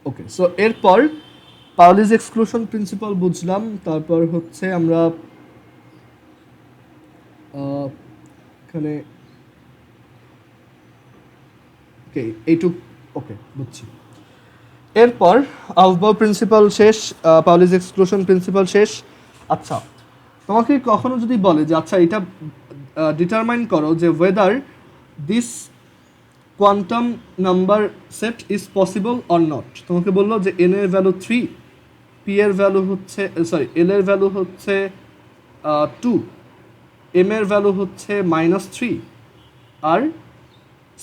ওকে, so এরপর পাউলিস exclusion principal বুঝলাম, তারপর হচ্ছে আমরা এখানে ওকে এইটুক ওকে বুঝছি। এরপর আউফবাউ প্রিন্সিপাল শেষ, পাউলিস এক্সক্লুশন প্রিন্সিপাল শেষ। আচ্ছা, তোমাকে কখনো যদি বলে যে আচ্ছা এটা ডিটারমাইন করো যে weather this quantum number set is possible or not, তোমাকে বললো যে এন এর ভ্যালু 3, পি এর ভ্যালু হচ্ছে সরি এল এর ভ্যালু হচ্ছে 2, এম এর ভ্যালু হচ্ছে -3 আর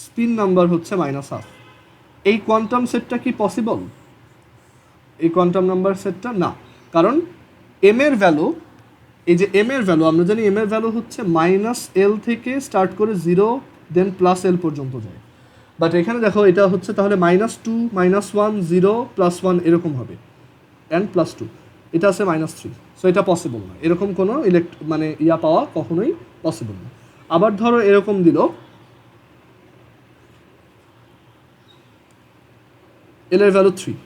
স্পিন নাম্বার হচ্ছে -1/2, এই কোয়ান্টাম সেটটা কি পসিবল? এই কোয়ান্টাম নাম্বার সেটটা না, কারণ এম এর ভ্যালু, এই যে এম এর ভ্যালু আমরা জানি এম এর ভ্যালু হচ্ছে -L থেকে স্টার্ট করে 0 দেন +L পর্যন্ত যায়, বাট এখানে দেখো এটা হচ্ছে তাহলে -2 -1 0 +1 এরকম হবে, n +2, এটা আছে -3, সো এটা পসিবল না, এরকম কোনো মানে ইয়া পাওয়া কখনোই পসিবল না। আবার ধরো এরকম দিল এল এর ভ্যালু 3,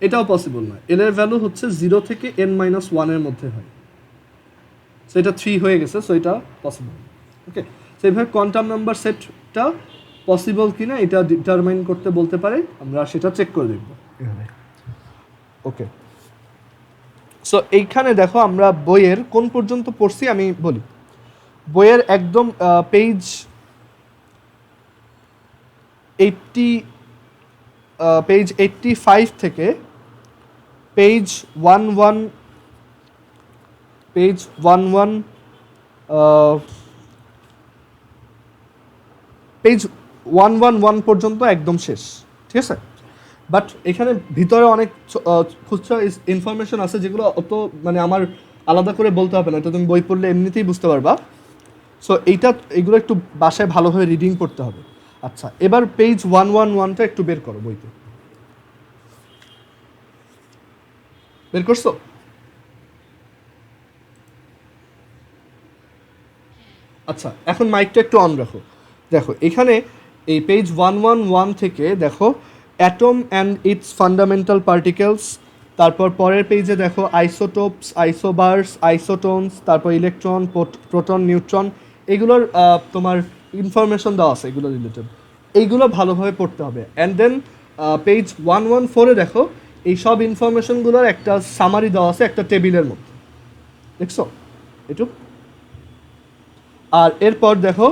এটাও পসিবল না, এল এর ভ্যালু হচ্ছে 0 থেকে n-1 এর মধ্যে হয়, সো এটা 3 হয়ে গেছে, সো এটা পসিবল। ওকে, সো এইভাবে কোয়ান্টাম নাম্বার সেটটা পসিবল কিনা এটা ডিটারমাইন করতে বলতে পারে, আমরা সেটা চেক করে দেখব এখানে। ওকে, সো এইখানে দেখো আমরা বইয়ের কোন পর্যন্ত পড়ছি আমি বলি। বইয়ের একদম পেজ 85 থেকে পেজ 11 পেজ 11 পেজ 111 পর্যন্ত একদম শেষ, ঠিক আছে? বাট এখানে ভিতরে অনেক খুচরা ইনফরমেশন আছে যেগুলো অত মানে আমার আলাদা করে বলতে হবে না, এটা তুমি বই পড়লে এমনিতেই বুঝতে পারবা। সো এগুলো একটু বাসায় ভালোভাবে রিডিং করতে হবে। আচ্ছা, এবার পেজ 111টা একটু বের করো বইতে, বের করছো? আচ্ছা, এখন মাইকটা একটু অন রাখো। দেখো এখানে এই পেজ 111 থেকে দেখো atom and it's fundamental particles, তারপর পরের পেজে দেখো আইসোটোপস, আইসোবার্স, আইসোটোনস, তারপর ইলেকট্রন, প্রোটন, নিউট্রন, এগুলোর তোমার ইনফরমেশন দেওয়া আছে, এগুলো রিলেটেড, এইগুলো ভালোভাবে পড়তে হবে। অ্যান্ড দেন পেজ 114-এ দেখো এই সব ইনফরমেশনগুলোর একটা সামারি দেওয়া আছে একটা টেবিলের মধ্যে, দেখছো এটুক? আর এরপর দেখো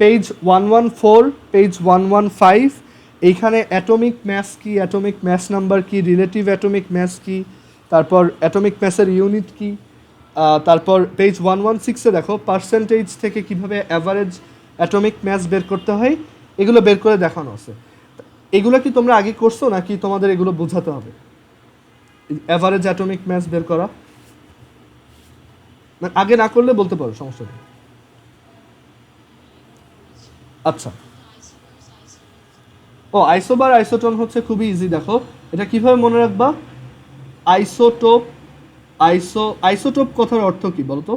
পেজ 114, পেজ 115, এইখানে অ্যাটমিক ম্যাস কি, অ্যাটমিক ম্যাস নাম্বার কি, রিলেটিভ অ্যাটমিক ম্যাস কি, তারপর অ্যাটমিক ম্যাসের ইউনিট কি, তারপর পেজ 116-এ দেখো পার্সেন্টেজ থেকে কিভাবে অ্যাভারেজ অ্যাটমিক ম্যাস বের করতে হয়, এগুলো বের করে দেখানো আছে। এগুলো কি তোমরা আগে করছো নাকি তোমাদের এগুলো বোঝাতে হবে? অ্যাভারেজ অ্যাটমিক ম্যাস বের করা মানে আগে না করলে বলতে পারো, সমস্যা নেই। আচ্ছা, ও আইসোবার আইসোটোন হচ্ছে খুবই ইজি, দেখো এটা কিভাবে মনে রাখবা। আইসোটোপ, আইসোটোপ কথার অর্থ কি বলতো?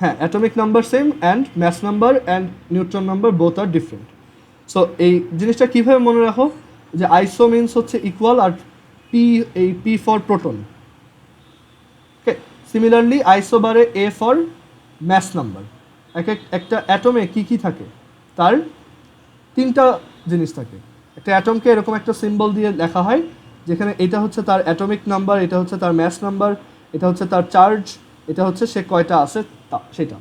হ্যাঁ, atomic number same and mass number and neutron number both are different. So এই জিনিসটা কিভাবে মনে রাখো যে আইসো মিনস হচ্ছে ইকুয়াল আর পি, এই P for proton. Okay, similarly আইসোবারে এ ফর ম্যাস নাম্বার। একটা অ্যাটমে কি কি থাকে, তার 3টা জিনিস থাকে। একটা অ্যাটমকে এরকম একটা সিম্বল দিয়ে লেখা হয়, যেখানে এটা হচ্ছে তার অ্যাটমিক নাম্বার, এটা হচ্ছে তার ম্যাস নাম্বার, এটা হচ্ছে তার চার্জ, এটা হচ্ছে সে কয়টা আছে সেটা।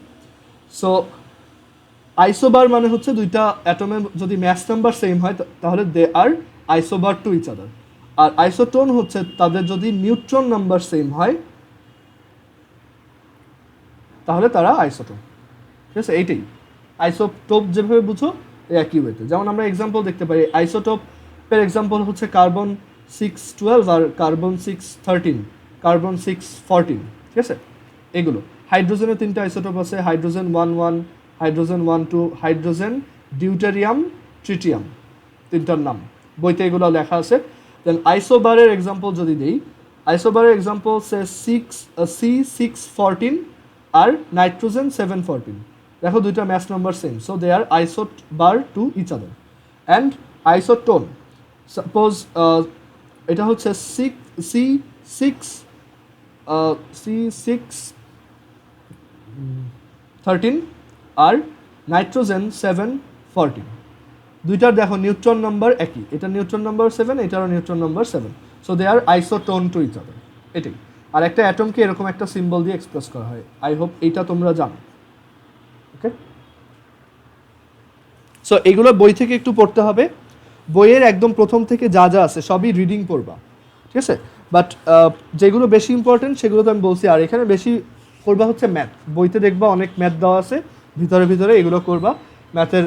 সো আইসোবার মানে হচ্ছে দুইটা অ্যাটমের যদি ম্যাস নাম্বার সেম হয় তাহলে they are isobar to each other. আর আইসোটোন হচ্ছে তাদের যদি নিউট্রন নাম্বার সেম হয় তাহলে তারা আইসোটোন, ঠিক আছে? এইটাই আইসোটোপ যেভাবে বুঝো একই ওয়েতে। যেমন আমরা এক্সাম্পল দেখতে পারি, আইসোটোপের এক্সাম্পল হচ্ছে কার্বন 612 আর কার্বন 613, কার্বন 614, ঠিক আছে? এগুলো হাইড্রোজেনের 3টা আইসোটোপ আছে, hydrogen 11, hydrogen 12, hydrogen, deuterium, tritium, 3টার নাম বইতে এগুলো লেখা আছে। দেন আইসোবারের এক্সাম্পল যদি দিই, আইসোবারের এক্সাম্পল সে C614 আর নাইট্রোজেন 714, দেখো দুইটা mass number same, so they are isobar to each other. And isotone, suppose এটা হচ্ছে সি সিক্স 13 আর নাইট্রোজেন 714, দুইটার দেখো নিউট্রন নাম্বার একই, এটা নিউট্রন নাম্বার 7, এটারও neutron number 7, so they are isotone to each other. এটাই। আর একটা অ্যাটমকে এরকম একটা সিম্বল দিয়ে এক্সপ্রেস করা হয়। আই হোপ এইটা তোমরা জানো। ওকে, সো এগুলো বই থেকে একটু পড়তে হবে, বইয়ের একদম প্রথম থেকে যা যা আছে সবই রিডিং পড়বা, ঠিক আছে? বাট যেগুলো বেশি ইম্পর্টেন্ট সেগুলো তো আমি বলছি। আর এখানে বেশি করবা হচ্ছে ম্যাথ, বইতে দেখবা অনেক ম্যাথ দেওয়া আছে ভিতরে ভিতরে, এগুলো করবা। ম্যাথের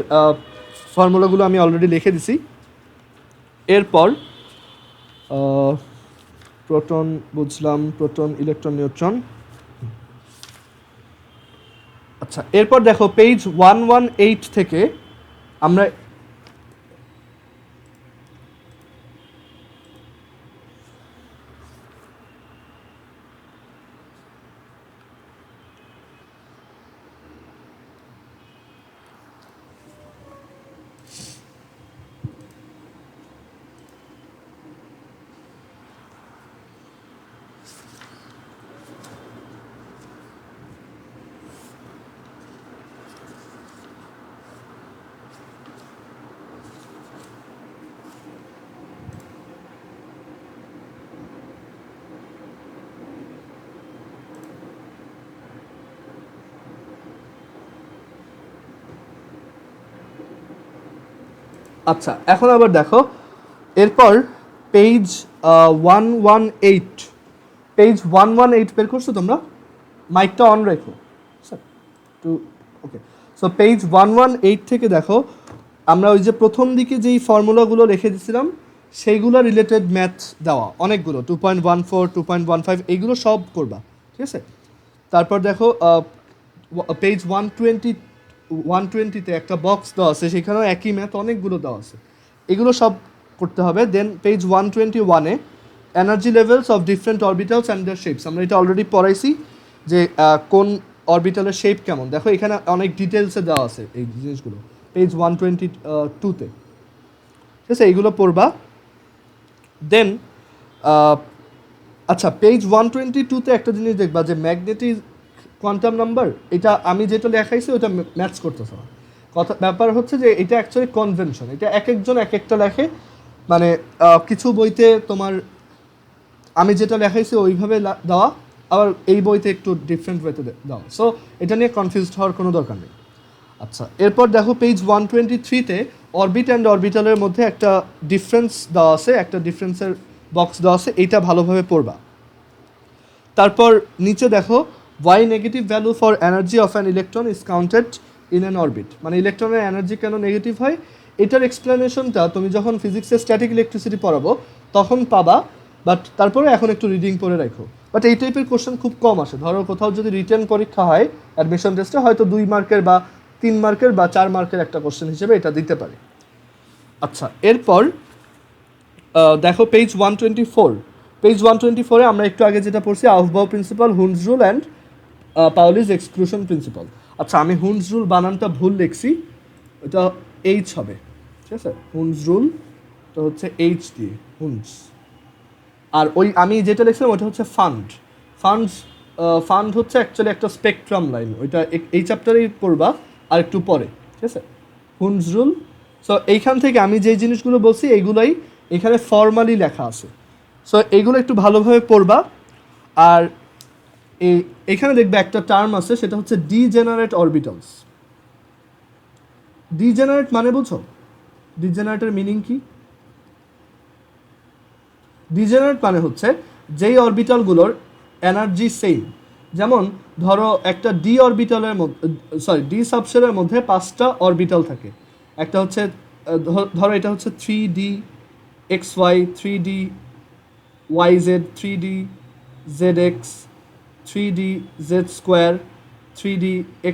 ফর্মুলাগুলো আমি অলরেডি লিখে দিছি। এরপর প্রোটন বুঝলাম, প্রোটন, ইলেকট্রন, নিউট্রন। আচ্ছা, এরপর দেখো পেজ 118 থেকে আমরা আচ্ছা, এখন আবার দেখো এরপর পেজ 118, পেজ 118 বের করছো তোমরা? মাইকটা অন রেখো স্যার টু। ওকে, সো পেজ 118 থেকে দেখো আমরা ওই যে প্রথম দিকে যেই ফর্মুলাগুলো লিখে দিয়েছিলাম সেইগুলো রিলেটেড ম্যাথ দেওয়া অনেকগুলো, 2.14, 2.15, এইগুলো সব করবা, ঠিক আছে? তারপর দেখো পেজ 120তে একটা বক্স দেওয়া আছে, সেখানেও একই ম্যাথ অনেকগুলো দেওয়া আছে, এগুলো সব করতে হবে। দেন পেজ 121-এ energy levels of different orbitals and their shapes, আমরা এটা অলরেডি পড়াইছি যে কোন অরবিটালের শেপ কেমন। দেখো এখানে অনেক ডিটেলসে দেওয়া আছে এই জিনিসগুলো পেজ 122-তে, ঠিক আছে? এইগুলো পড়বা। দেন আচ্ছা, পেজ 122-তে একটা জিনিস দেখবা যে ম্যাগনেটিক কোয়ান্টাম নাম্বার, এটা আমি যেটা লেখাইছি ওটা ম্যাচ করতেছে না। কথা ব্যাপার হচ্ছে যে এটা অ্যাকচুয়ালি কনভেনশন, এটা এক একজন এক একটা লেখে, মানে কিছু বইতে তোমার আমি যেটা লেখাইছি ওইভাবে দেওয়া, আবার এই বইতে একটু ডিফারেন্ট ওয়েতে দেওয়া, সো এটা নিয়ে কনফিউজড হওয়ার কোনো দরকার নেই। আচ্ছা, এরপর দেখো পেজ 123-তে অরবিট অ্যান্ড অরবিটালের মধ্যে একটা ডিফারেন্স দেওয়া আছে, একটা ডিফারেন্সের বক্স দেওয়া আছে, এইটা ভালোভাবে পড়বা। তারপর নিচে দেখো why negative value for energy of an electron is counted in an orbit, মানে ইলেকট্রনের এনার্জি কেন নেগেটিভ হয় এটার এক্সপ্লেনেশনটা তুমি যখন ফিজিক্সের স্ট্যাটিক ইলেকট্রিসিটি পড়াবো তখন পাবা, বাট তারপরে এখন একটু রিডিং করে রাখো। বাট এই টাইপের কোশ্চেন খুব কম আসে, ধরো কোথাও যদি রিটেন পরীক্ষা হয় অ্যাডমিশন টেস্টে, হয়তো 2 মার্কের বা 3 মার্কের বা 4 মার্কের একটা কোশ্চেন হিসেবে এটা দিতে পারে। আচ্ছা, এরপর দেখো পেজ 124, পেজ 124-এ আমরা একটু আগে যেটা পড়ছি aufbau principle, Hund's rule and Pauli's exclusion principle. আচ্ছা, আমি হুন্স রুল বানানটা ভুল লিখছি, এটা এইচ হবে, ঠিক আছে? হুন্স রুল তো হচ্ছে এইচ দিয়ে হুন্স, আর ওই আমি যেটা লিখছিলাম ওটা হচ্ছে ফান্ড হচ্ছে অ্যাকচুয়ালি একটা স্পেকট্রাম লাইন, ওইটা এই চ্যাপ্টারেই পড়বা আর একটু পরে, ঠিক আছে? হুন্স রুল। সো এইখান থেকে আমি যেই জিনিসগুলো বলছি এইগুলোই এখানে ফর্মালি লেখা আছে, সো এইগুলো একটু ভালোভাবে পড়বা। আর এখানে দেখবে একটা টার্ম আছে, সেটা হচ্ছে ডিজেনারেট অরবিটালস। ডিজেনারেট মানে বুঝো? ডিজেনারেটের মিনিং কি? ডিজেনারেট মানে হচ্ছে যেই অরবিটালগুলোর এনার্জি সেম, যেমন ধরো একটা ডি অরবিটালের মধ্যে, ডি সাবশেলের মধ্যে 5টা অরবিটাল থাকে। একটা হচ্ছে ধরো এটা হচ্ছে 3D XY, 3D YZ, 3D ZX, 3D Z square, 3D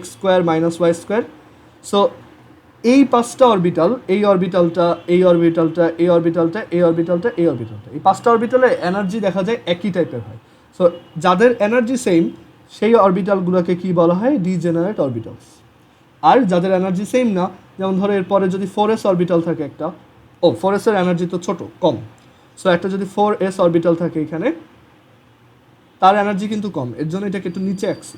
X square minus Y square. So এই 5টা অরবিটাল, এই অরবিটালটা, এই অরবিটালটা, এই অরবিটালটা, এই অরবিটালটা, এই অরবিটালটা, এই 5টা অরবিটালে এনার্জি দেখা যায় একই টাইপের হয়। সো যাদের এনার্জি সেম সেই অরবিটালগুলোকে কি বলা হয়? Degenerate orbitals. আর যাদের এনার্জি সেম না, যেমন ধরো এরপরে যদি 4s অরবিটাল থাকে একটা, 4s এর এনার্জি তো ছোট, কম, সো একটা যদি 4s অরবিটাল থাকে এখানে, তার এনার্জি কিন্তু কম, এর জন্য এটাকে একটু নিচে আঁকছি,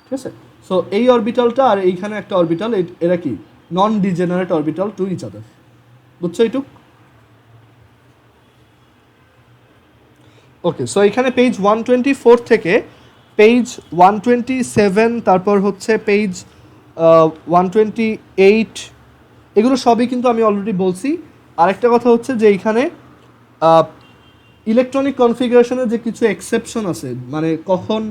ঠিক আছে? সো এই অরবিটালটা আর এইখানে একটা অরবিটাল, এরা কি non degenerate orbital to each other, বুঝছো এইটুক? ওকে, সো এখানে পেজ 124 থেকে পেজ 127, তারপর হচ্ছে পেজ 128, এগুলো সবই কিন্তু আমি অলরেডি বলছি। আরেকটা কথা হচ্ছে যে এইখানে ইলেকট্রনিক কনফিগারেশনের যে কিছু এক্সেপশন আছে, মানে কখন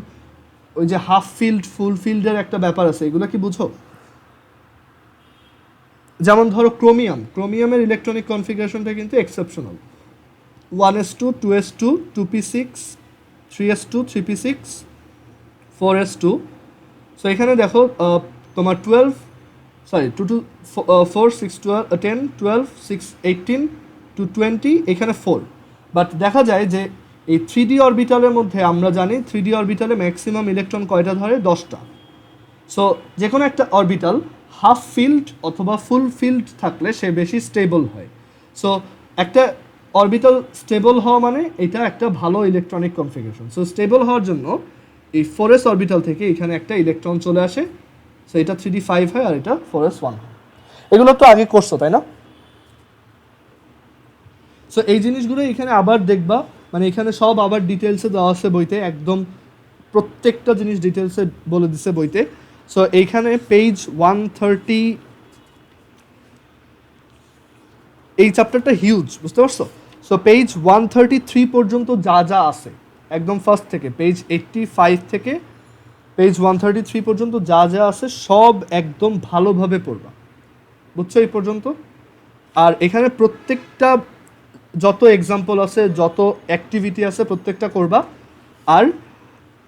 ওই যে হাফ ফিল্ড ফুল ফিল্ডের একটা ব্যাপার আছে, এগুলো কি বুঝো? যেমন ধরো ক্রোমিয়ামের ইলেকট্রনিক কনফিগারেশনটা কিন্তু exceptional, 1s2 2s2 2p6 3s2 3p6 4s2। So এখানে দেখো তোমার 4 6 12 10 12 6 18 টু 20, এখানে 4, বাট দেখা যায় যে এই 3D অরবিটালের মধ্যে আমরা জানি 3D অরবিটালে ম্যাক্সিমাম ইলেকট্রন কয়টা ধরে? 10টা। সো যে কোনো একটা অরবিটাল হাফ ফিল্ড অথবা ফুল ফিল্ড থাকলে সে বেশি স্টেবল হয়। সো একটা অরবিটাল স্টেবল হওয়া মানে এটা একটা ভালো ইলেকট্রনিক কনফিগারেশন। সো স্টেবল হওয়ার জন্য এই 4s অরবিটাল থেকে এখানে একটা ইলেকট্রন চলে আসে, সো এটা 3d5 হয় আর এটা 4s1 হয়। এগুলো তো আগে করছো তাই না? সো এই জিনিসগুলো এখানে আবার দেখবা, মানে এখানে সব আবার ডিটেলসে দেওয়া আছে বইতে, একদম প্রত্যেকটা জিনিস ডিটেলসে বলে দিছে বইতে। সো এইখানে পেজ 130, এই চ্যাপ্টারটা হিউজ, বুঝতে পারছো? সো পেজ 133 পর্যন্ত যা যা আছে, একদম ফার্স্ট থেকে পেজ 85 থেকে পেজ 133 পর্যন্ত যা যা আছে সব একদম ভালোভাবে পড়বা, বুঝছো এই পর্যন্ত? আর এখানে প্রত্যেকটা যত এক্সাম্পল আছে, যত অ্যাক্টিভিটি আছে, প্রত্যেকটা করবা আর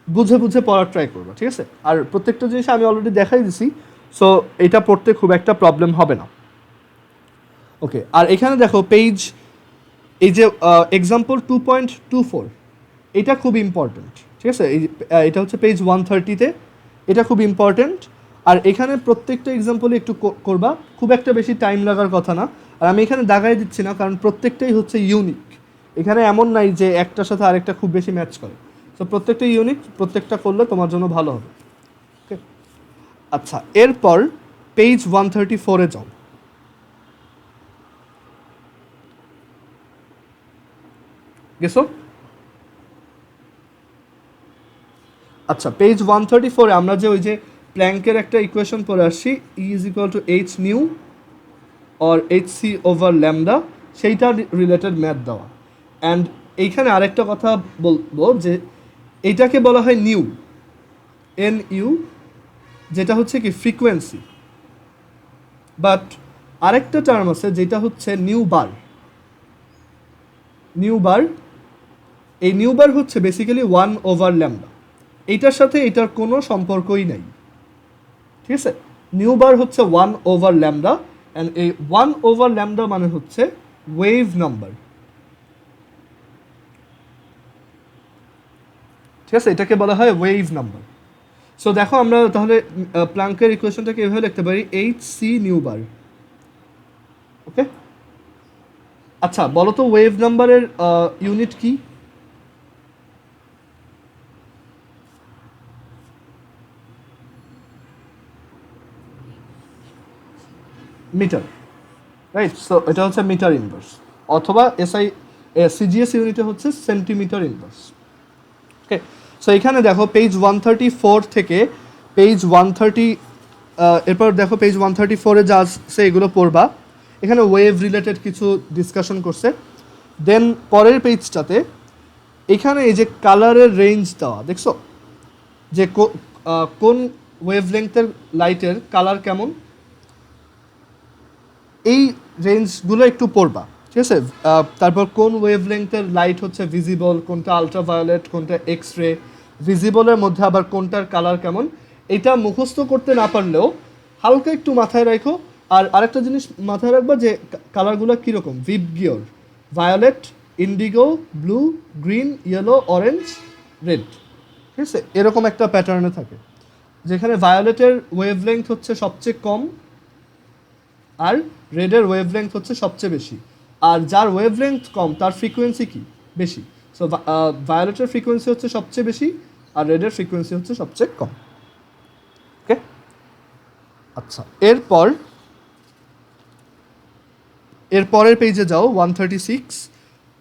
বুঝে বুঝে পড়ার ট্রাই করবা, ঠিক আছে? আর প্রত্যেকটা জিনিস আমি অলরেডি দেখাই দিছি, সো এটা পড়তে খুব একটা প্রবলেম হবে না। ওকে, আর এখানে দেখো পেজ, এই যে এক্সাম্পল 2.24, এটা খুব ইম্পর্ট্যান্ট, ঠিক আছে? এটা হচ্ছে পেজ 130-তে, এটা খুব ইম্পর্ট্যান্ট। আর এখানে প্রত্যেকটা এক্সাম্পলে একটু করবা, খুব একটা বেশি টাইম লাগার কথা না। আর আমি এখানে দাগাই দিচ্ছি না, কারণ প্রত্যেকটাই হচ্ছে ইউনিক, এখানে এমন নাই যে একটার সাথে আরেকটা খুব বেশি ম্যাচ করে। তো প্রত্যেকটা ইউনিক, প্রত্যেকটা করলে তোমার জন্য ভালো হবে। ওকে, আচ্ছা, এরপর পেজ 134-এ যাও। গেছো? আচ্ছা, পেজ 134-এ আমরা যে ওই যে প্ল্যাঙ্কের একটা ইকুয়েশন পড়ে আসছি, E is equal to h nu or hc over lambda, সেইটার রিলেটেড ম্যাথ দেওয়া। অ্যান্ড এইখানে আরেকটা কথা বলবো যে এইটাকে বলা হয় নিউ, NU, যেটা হচ্ছে কি ফ্রিকোয়েন্সি। বাট আরেকটা টার্ম আছে যেটা হচ্ছে নিউ বার। এই নিউ বার হচ্ছে বেসিক্যালি 1/λ, এইটার সাথে এটার কোনো সম্পর্কই নাই, ঠিক আছে? নিউ বার হচ্ছে 1/λ, অ্যান্ড এই 1/λ মানে হচ্ছে ওয়েভ নাম্বার, ঠিক আছে? এটাকে বলা হয় ওয়েভ নাম্বার। সো দেখো আমরা তাহলে প্ল্যাঙ্কের ইকুয়েশনটাকে এভাবে লিখতে পারি, hc নিউ বার। ওকে, আচ্ছা বলো তো ওয়েভ নাম্বারের ইউনিট কি? Metre, right? সো এটা হচ্ছে মিটার ইনভার্স, অথবা সিজিএস ইউনিটে হচ্ছে সেন্টিমিটার ইনভার্স। ওকে, সো এখানে দেখো পেজ 134 থেকে পেজ 130, এরপর দেখো পেজ 134-এ যা আছে এগুলো পড়বা। এখানে ওয়েভ রিলেটেড কিছু ডিসকাশন করছে। দেন পরের পেজটাতে এখানে এই যে কালারের রেঞ্জ দেওয়া, দেখছো যে কোন ওয়েভলেংথের লাইটের কালার কেমন, এই রেঞ্জগুলো একটু পড়বা, ঠিক আছে? তারপর কোন ওয়েভলেংথের লাইট হচ্ছে ভিজিবল, কোনটা আলট্রাভায়োলেট, কোনটা এক্স রে, ভিজিবলের মধ্যে আবার কোনটার কালার কেমন, এটা মুখস্থ করতে না পারলেও হালকা একটু মাথায় রাখো। আর আরেকটা জিনিস মাথায় রাখবা যে কালারগুলো কীরকম, VIBGYOR, violet, indigo, blue, green, yellow, orange, red, ঠিক আছে? এরকম একটা প্যাটার্নে থাকে। যেখানে ভায়োলেটের ওয়েভলেংথ হচ্ছে সবচেয়ে কম আর রেডের ওয়েভলেংথ হচ্ছে সবচেয়ে বেশি, আর যার ওয়েভলেংথ কম তার ফ্রিকোয়েন্সি কি বেশি। সো ভায়োলেটের ফ্রিকোয়েন্সি হচ্ছে সবচেয়ে বেশি আর রেডের ফ্রিকোয়েন্সি হচ্ছে সবচেয়ে কম। ওকে, আচ্ছা এরপরের পেজে যাও 136।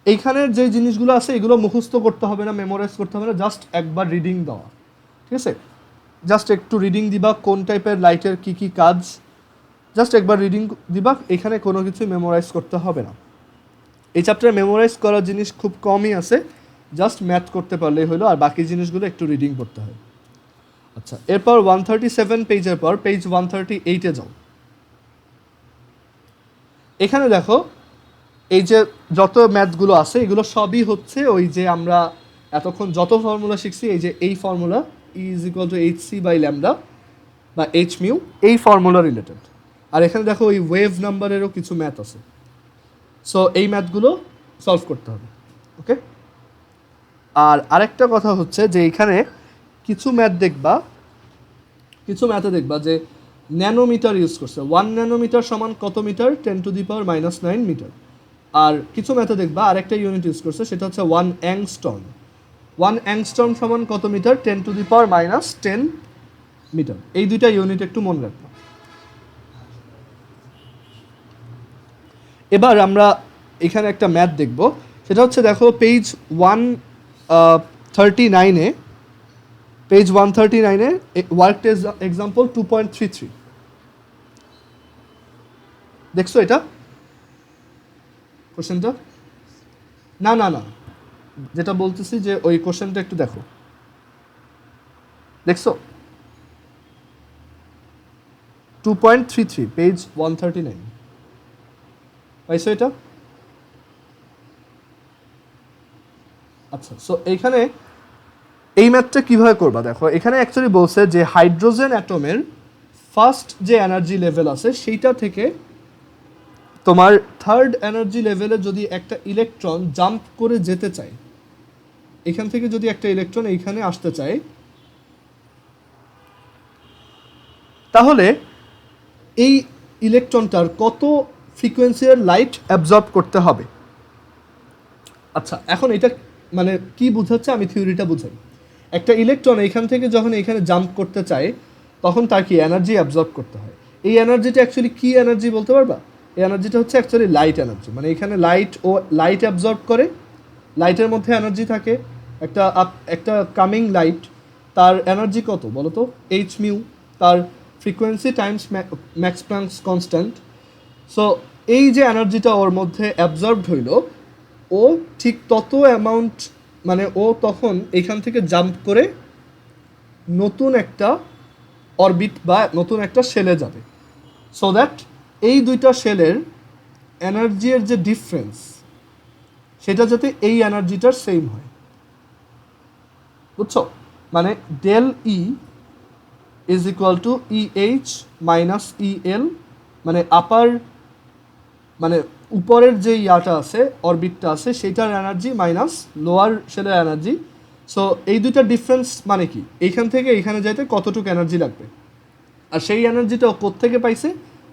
এইখানের যে জিনিসগুলো আছে এগুলো মুখস্থ করতে হবে না, মেমোরাইজ করতে হবে না, জাস্ট একবার রিডিং দেওয়া, ঠিক আছে? জাস্ট একটু রিডিং দিবা কোন টাইপের লাইটের কি কি কাজ, জাস্ট একবার রিডিং দিবা, এখানে কোনো কিছু মেমোরাইজ করতে হবে না। এই চ্যাপ্টারে মেমোরাইজ করার জিনিস খুব কমই আছে, জাস্ট ম্যাথ করতে পারলেই হলো, আর বাকি জিনিসগুলো একটু রিডিং করতে হয়। আচ্ছা, এরপর 137 পেজের পর পেজ 138-এ যাও। এখানে দেখো এই যে যত ম্যাথগুলো আছে এগুলো সবই হচ্ছে ওই যে আমরা এতক্ষণ যত ফর্মুলা শিখছি, এই যে এই ফর্মুলা E=hc/λ বা h মিউ, এই ফর্মুলা রিলেটেড। আর এখানে দেখো ওই ওয়েভ নাম্বারেরও কিছু ম্যাথ আছে, সো এই ম্যাথগুলো সলভ করতে হবে। ওকে, আর আরেকটা কথা হচ্ছে যে এখানে কিছু ম্যাথে দেখবা যে ন্যানোমিটার ইউজ করছে। 1 ন্যানোমিটার সমান কত মিটার? 10⁻⁻⁹ মিটার। আর কিছু ম্যাথে দেখবা আরেকটা ইউনিট ইউজ করছে, সেটা হচ্ছে 1 অ্যাংস্ট্রম। 1 অ্যাংস্ট্রম সমান কত মিটার? 10⁻⁻10 মিটার। এই দুইটা ইউনিট একটু মনে রাখবা। এবার আমরা এখানে একটা ম্যাথ দেখব, সেটা হচ্ছে দেখো পেজ 139-এ, পেজ 139-এ ওয়ার্ক টেস্ট এক্সাম্পল 2.33 দেখছো এটা কোশ্চেনটা? না, যেটা বলতেছি যে ওই কোশ্চেনটা একটু দেখো, দেখছো? 2.33 পেজ 139 পাইছো এটা? আচ্ছা, সো এইখানে এই ম্যাথটা কীভাবে করবা দেখো, এখানে অ্যাকচুয়ালি বলছে যে হাইড্রোজেন অ্যাটমের ফার্স্ট যে এনার্জি লেভেল আছে সেইটা থেকে তোমার থার্ড এনার্জি লেভেলে যদি একটা ইলেকট্রন জাম্প করে যেতে চায়, এখান থেকে যদি একটা ইলেকট্রন এইখানে আসতে চায়, তাহলে এই ইলেকট্রনটার কত ফ্রিকোয়েন্সির লাইট অ্যাবজর্ব করতে হবে। আচ্ছা, এখন এটা মানে কি বোঝাচ্ছে আমি থিওরিটা বুঝাই। একটা ইলেকট্রন এইখান থেকে যখন এখানে জাম্প করতে চায় তখন তার কি এনার্জি অ্যাবজর্ব করতে হয়। এই এনার্জিটা অ্যাকচুয়ালি কি এনার্জি বলতে পারবা? এই এনার্জিটা হচ্ছে অ্যাকচুয়ালি লাইট এনার্জি। মানে এখানে লাইট অ্যাবজর্ব করে, লাইটের মধ্যে এনার্জি থাকে, একটা কামিং লাইট, তার এনার্জি কত বলো তো? এইচ মিউ, তার frequency Times max planks constant. So এই যে এনার্জিটা ওর মধ্যে অ্যাবজর্বড হইল, ও ঠিক তত অ্যামাউন্ট, মানে ও তখন এখান থেকে জাম্প করে নতুন একটা অরবিট বা নতুন একটা শেলে যাবে, সো দ্যাট এই দুইটা শেলের এনার্জির যে ডিফারেন্স সেটা যাতে এই এনার্জিটার সেম হয়, বুঝছো? মানে del E is equal to EH minus EL, মানে মানে উপরের যে ইয়াটা আছে, অরবিটটা আছে, সেইটার এনার্জি মাইনাস লোয়ার শেলের এনার্জি। সো এই দুইটা ডিফারেন্স মানে কি, এইখান থেকে এইখানে যাইতে কতটুকু এনার্জি লাগবে, আর সেই এনার্জিটা কোত্থেকে পাইছে?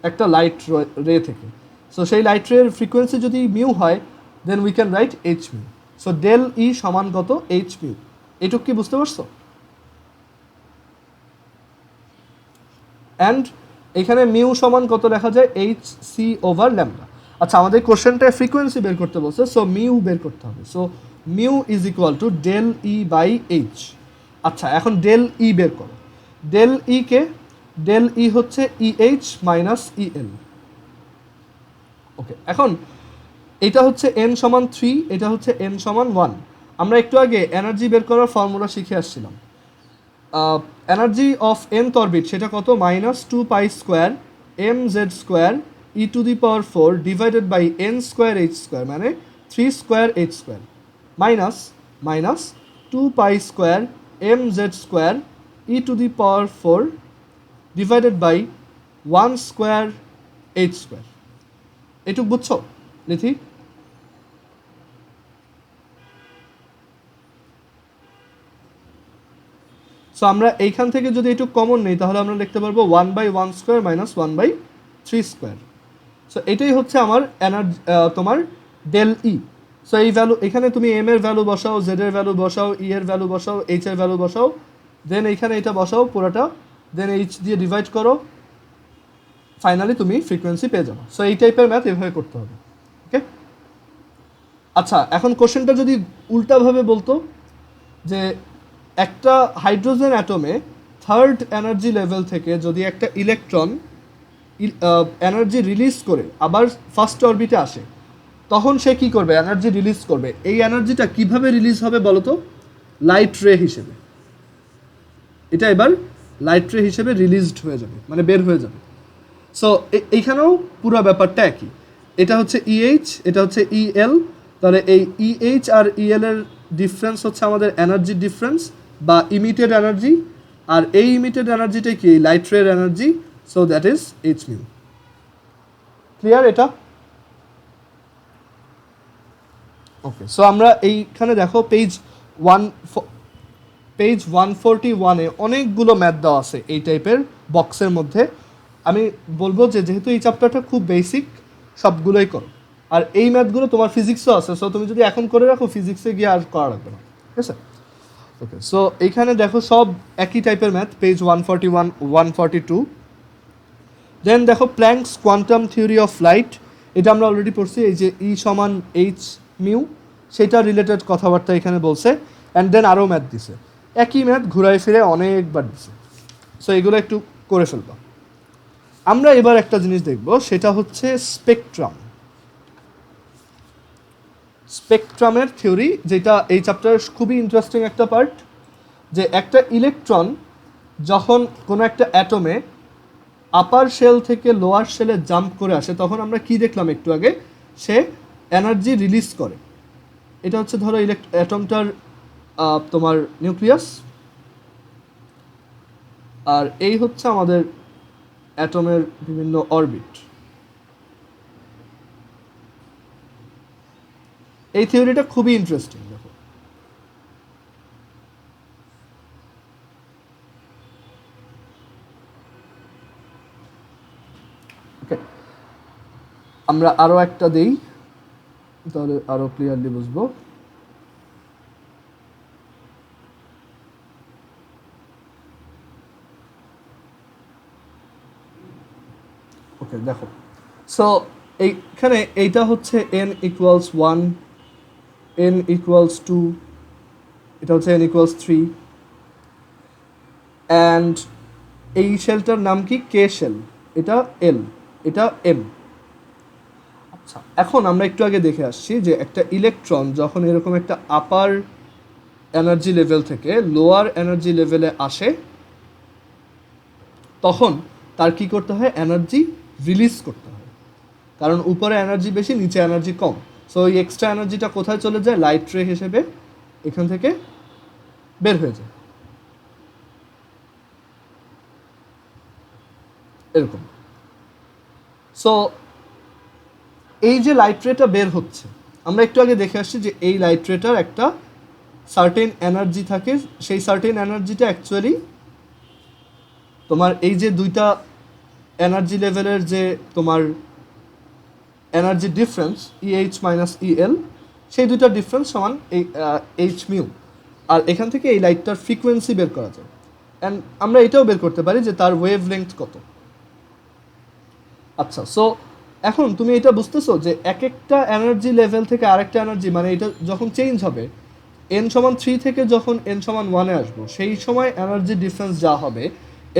একটা লাইট রে থেকে। সো সেই লাইট রের ফ্রিকোয়েন্সি যদি মিউ হয়, then we can write H mu. So del E সমান কত? H mu. এটুক কি বুঝতে পারছো? অ্যান্ড এখানে মিউ সমান কত লেখা যায়? HC/λ। আচ্ছা, আমাদের কোশ্চেনটা ফ্রিকোয়েন্সি বের করতে বলছে, সো মিউ বের করতে হবে। So mu is equal to del E by H. আচ্ছা, এখন ডেল ই বের করো। ডেল ই হচ্ছে EH মাইনাস EL। ওকে, এখন এটা হচ্ছে n সমান 3, এটা হচ্ছে n সমান 1। আমরা একটু আগে এনার্জি বের করার ফর্মুলা শিখে আসছিলাম। এনার্জি অফ nth অরবিট সেটা কত? -2π² mz² e⁴ divided by n² মানে 3² minus 2π² mz² e⁴ divided by 1² h²। এটুক বুঝছো লিথি? সো আমরা এইখান থেকে যদি একটু কমন নেই তাহলে আমরা লিখতে পারবো 1/1² মাইনাস 1/3²। সো এটাই হচ্ছে আমার এনার্জি, তোমার ডেল ই। সো এই ভ্যালু, এখানে তুমি এম এর ভ্যালু বসাও, জেড এর ভ্যালু বসাও, ই এর ভ্যালু বসাও, এইচ এর ভ্যালু বসাও, দেন এইখানে এটা বসাও পুরোটা, দেন এইচ দিয়ে ডিভাইড করো, ফাইনালি তুমি ফ্রিকোয়েন্সি পেয়ে যাবো। সো এই টাইপের ম্যাথ এভাবে করতে হবে। ওকে, আচ্ছা এখন কোশ্চেনটা যদি উল্টাভাবে বলতো যে একটা হাইড্রোজেন অ্যাটমে থার্ড এনার্জি লেভেল থেকে যদি একটা ইলেকট্রন এনার্জি রিলিজ করে আবার ফার্স্ট অরবিটে আসে, তখন সে কি করবে? এনার্জি রিলিজ করবে। এই এনার্জিটা কিভাবে রিলিজ হবে বলো তো? লাইট রে হিসেবে। এটা এবার লাইট রে হিসেবে রিলিজড হয়ে যাবে, মানে বের হয়ে যাবে। সো এইখানেও পুরো ব্যাপারটা একই। এটা হচ্ছে ইএইচ, এটা হচ্ছে ইএল। তাহলে এই ইএইচ আর ইএল এর ডিফারেন্স হচ্ছে আমাদের এনার্জি ডিফারেন্স বা ইমিটেড এনার্জি, আর এই ইমিটেড এনার্জিটা কি? লাইট রের energy. So that is H mu. Clear এটা? ওকে, সো আমরা এইখানে দেখো পেজ 141-এ অনেকগুলো ম্যাথ দেওয়া আছে এই টাইপের বক্সের মধ্যে। আমি বলবো যে যেহেতু এই চ্যাপ্টারটা খুব বেসিক, সবগুলোই করো। আর এই ম্যাথগুলো তোমার ফিজিক্সও আছে, সো তুমি যদি এখন করে রাখো ফিজিক্সে গিয়ে আর করা লাগবে না, ঠিক আছে? ওকে, সো এইখানে দেখো সব একই টাইপের ম্যাথ, পেজ 141-142। দেন দেখো planks quantum theory of light, এটা আমরা অলরেডি পড়ছি। এই যে ই সমান এইচ মিউ, সেটা রিলেটেড কথাবার্তা এখানে বলছে। অ্যান্ড দেন আরও ম্যাথ দিছে, একই ম্যাথ ঘুরায় ফিরে অনেকবার দিছে। সো এগুলো একটু করে ফেলবা। আমরা এবার একটা জিনিস দেখব, সেটা হচ্ছে স্পেকট্রাম। স্পেকট্রামের থিওরি, যেটা এই চ্যাপ্টারের খুবই ইন্টারেস্টিং একটা পার্ট। যে একটা ইলেকট্রন যখন কোনো একটা অ্যাটমে আপার শেল থেকে লোয়ার শেলে জাম্প করে আসে, তখন আমরা কি দেখলাম একটু আগে? সে এনার্জি রিলিজ করে। এটা হচ্ছে ধরো অ্যাটমটার তোমার নিউক্লিয়াস, আর এই হচ্ছে আমাদের অ্যাটমের বিভিন্ন অরবিট। এই থিওরিটা খুবই ইন্টারেস্টিং। দেখো ওকে, আমরা আরও একটা দেই, তাহলে আরও ক্লিয়ারলি বুঝবো। ওকে দেখো, সো এইখানে এইটা হচ্ছে n=1, n=2, এটা হচ্ছে n=3, অ্যান্ড এই শেলটার নাম কি? কে শেল। এটা এল, এটা এম। আচ্ছা, এখন আমরা একটু আগে দেখে আসছি যে একটা ইলেকট্রন যখন এরকম একটা আপার এনার্জি লেভেল থেকে লোয়ার এনার্জি লেভেলে আসে, তখন তার কি করতে হয়? এনার্জি রিলিজ করতে হয়। কারণ উপরে এনার্জি বেশি, নিচে এনার্জি কম। সো এই এক্সট্রা এনার্জিটা কোথায় চলে যায়? লাইট রে হিসেবে এখান থেকে বের হয়ে যায়, এরকম। সো এই যে লাইট রেটা বের হচ্ছে, আমরা একটু আগে দেখে আসছি যে এই লাইট রেটার একটা সার্টেন এনার্জি থাকে। সেই সার্টেন এনার্জিটা অ্যাকচুয়ালি তোমার এই যে দুইটা এনার্জি লেভেলের যে তোমার energy difference EH minus El, সেই দুইটা ডিফারেন্স সমান এই এইচ মিউ। আর এখান থেকে এই লাইটটার ফ্রিকোয়েন্সি বের করা যায়। অ্যান্ড আমরা এটাও বের করতে পারি যে তার ওয়েভ লেংথ কত। আচ্ছা, সো এখন তুমি এটা বুঝতেছো যে এক একটা এনার্জি লেভেল থেকে আরেকটা এনার্জি, মানে এটা যখন চেঞ্জ হবে, n=3 থেকে যখন n=1-এ আসবো, সেই সময় এনার্জি ডিফারেন্স যা হবে,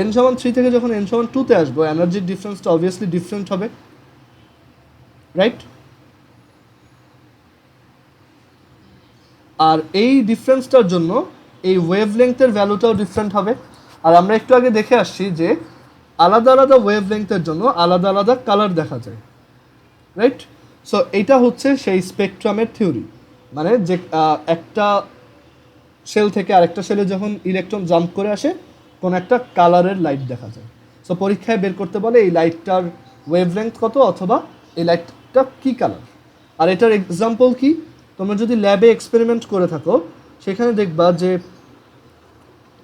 n=3 থেকে যখন n=2-তে আসবো, এনার্জির ডিফারেন্সটা অবভিয়াসলি ডিফারেন্ট হবে, রাইট? আর এই ডিফারেন্সটার জন্য এই ওয়েভ লেংথের ভ্যালুটাও ডিফারেন্ট হবে। আর আমরা একটু আগে দেখে আসছি যে আলাদা আলাদা ওয়েভ লেংথের জন্য আলাদা আলাদা কালার দেখা যায়, রাইট? সো এইটা হচ্ছে সেই স্পেকট্রামের থিওরি। মানে যে একটা শেল থেকে আরেকটা শেলে যখন ইলেকট্রন জাম্প করে আসে, কোন একটা কালারের লাইট দেখা যায়। সো পরীক্ষায় বের করতে বলে এই লাইটটার ওয়েভলেংথ কত, অথবা এই লাইটটা কী কালার। আর এটার এক্সাম্পল কি? তোমরা যদি ল্যাবে এক্সপেরিমেন্ট করে থাকো, সেখানে দেখবা যে